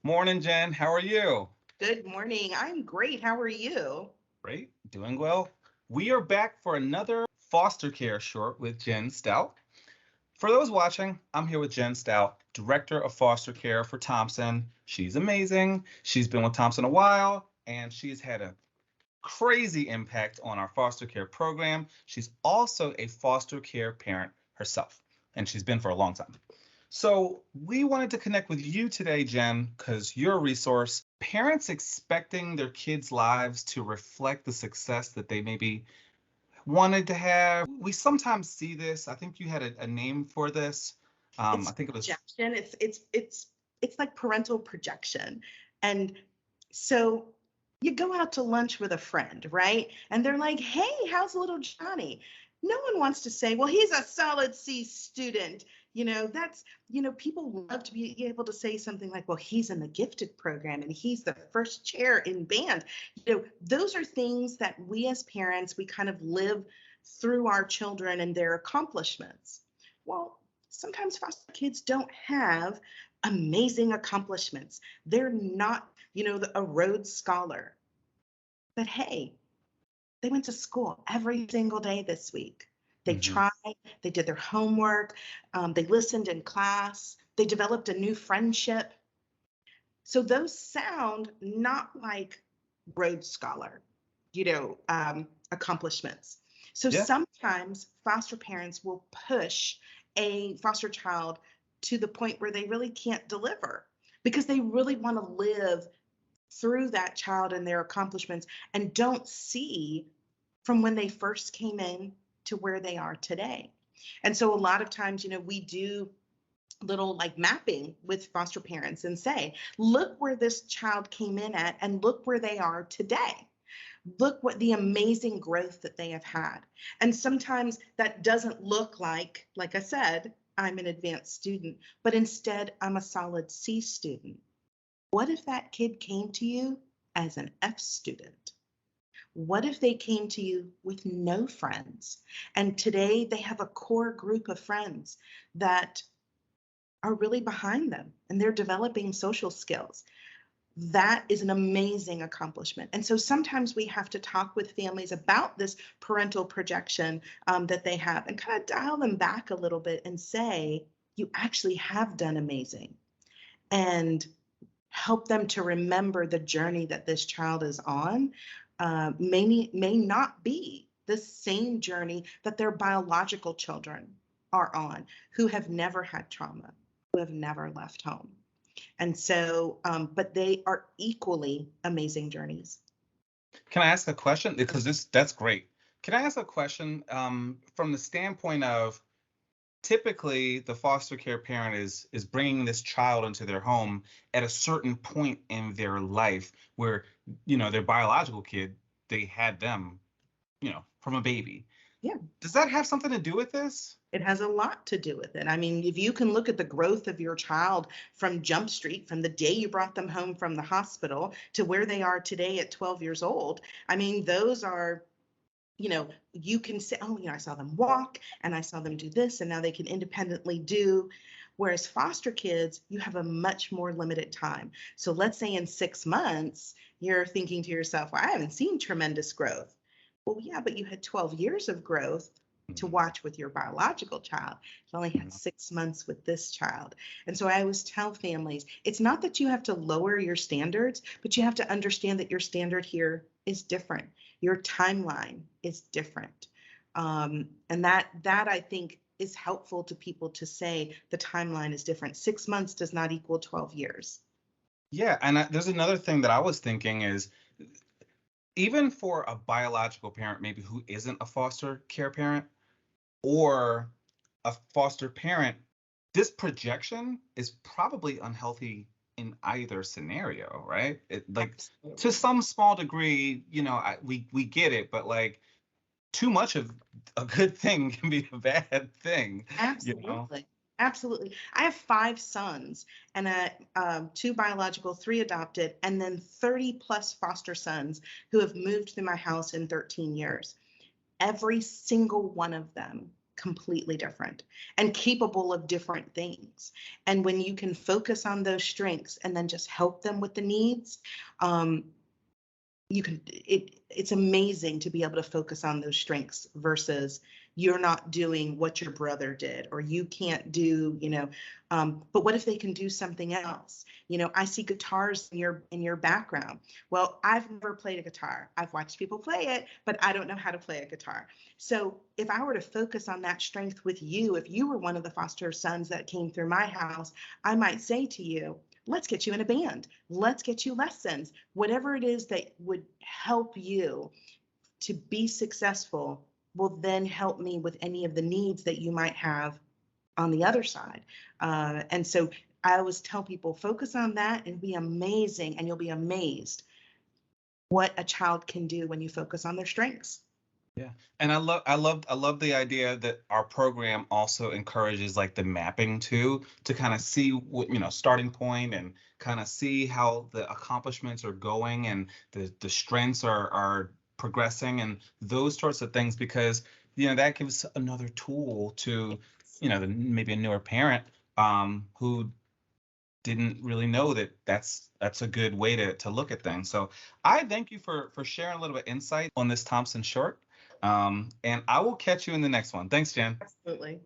Morning, Jen. How are you? Good morning. I'm great. How are you? Great, doing well. We are back for another foster care short with Jenn Stout. For those watching, I'm here with Jenn Stout, Director of Foster Care for Thompson. She's amazing. She's been with Thompson a while, and she's had a crazy impact on our foster care program. She's also a foster care parent herself, and she's been for a long time. So we wanted to connect with you today, Jen, because you're a resource. Parents expecting their kids' lives to reflect the success that they maybe wanted to have. We sometimes see this. I think you had a name for this. I It's think it was. projection. It's like parental projection. And so you go out to lunch with a friend, right? And they're like, "Hey, how's little Johnny?" No one wants to say, "Well, he's a solid C student." People love to be able to say something like, "Well, he's in the gifted program and he's the first chair in band." Those are things that we as parents, we kind of live through our children and their accomplishments. Well, sometimes foster kids don't have amazing accomplishments. They're not, a Rhodes Scholar. But hey, they went to school every single day this week. They Mhm. tried, they did their homework, they listened in class, they developed a new friendship. So those sound not like Rhodes Scholar, accomplishments. So Yeah. sometimes foster parents will push a foster child to the point where they really can't deliver because they really want to live through that child and their accomplishments and don't see from when they first came in to where they are today. And so a lot of times, we do little like mapping with foster parents and say, look where this child came in at and look where they are today. Look what the amazing growth that they have had. And sometimes that doesn't look like I said, I'm an advanced student, but instead I'm a solid C student. What if that kid came to you as an F student? What if they came to you with no friends? And today they have a core group of friends that are really behind them and they're developing social skills. That is an amazing accomplishment. And so sometimes we have to talk with families about this parental projection that they have and kind of dial them back a little bit and say, you actually have done amazing. And help them to remember the journey that this child is on may not be the same journey that their biological children are on, who have never had trauma, who have never left home. And so, but they are equally amazing journeys. Can I ask a question? Because that's great. Can I ask a question from the standpoint of typically the foster care parent is bringing this child into their home at a certain point in their life where their biological kid, they had them from a baby. Yeah. Does that have something to do with this? It has a lot to do with it. I mean, if you can look at the growth of your child from Jump Street, from the day you brought them home from the hospital to where they are today at 12 years old, I mean, those are, you can say, oh, I saw them walk and I saw them do this, and now they can independently do. Whereas foster kids, you have a much more limited time. So let's say in 6 months, you're thinking to yourself, well, I haven't seen tremendous growth. Well, yeah, but you had 12 years of growth to Mhm, watch with your biological child. You only had mhm. 6 months with this child. And so I always tell families, it's not that you have to lower your standards, but you have to understand that your standard here is different. Your timeline is different. And that I think is helpful to people to say the timeline is different. 6 months does not equal 12 years. Yeah, and there's another thing that I was thinking is even for a biological parent maybe who isn't a foster care parent or a foster parent, this projection is probably unhealthy in either scenario, right? Like to Absolutely. some small degree, we get it, but like too much of a good thing can be a bad thing, you know? Absolutely. Absolutely. I have five sons and two biological, three adopted, and then 30 plus foster sons who have moved through my house in 13 years. Every single one of them completely different and capable of different things. And when you can focus on those strengths and then just help them with the needs, um, you can it's amazing to be able to focus on those strengths versus you're not doing what your brother did, or you can't do, but what if they can do something else? I see guitars in your background. Well, I've never played a guitar. I've watched people play it, but I don't know how to play a guitar. So if I were to focus on that strength with you, if you were one of the foster sons that came through my house, I might say to you, let's get you in a band. Let's get you lessons. Whatever it is that would help you to be successful will then help me with any of the needs that you might have on the other side. And so I always tell people, focus on that and be amazing, and you'll be amazed what a child can do when you focus on their strengths. Yeah. And I love the idea that our program also encourages like the mapping too, to kind of see what, starting point, and kind of see how the accomplishments are going, and the strengths are progressing, and those sorts of things, because that gives another tool to, maybe a newer parent who didn't really know that that's a good way to look at things. So I thank you for sharing a little bit of insight on this Thompson short. And I will catch you in the next one. Thanks, Jen. Absolutely.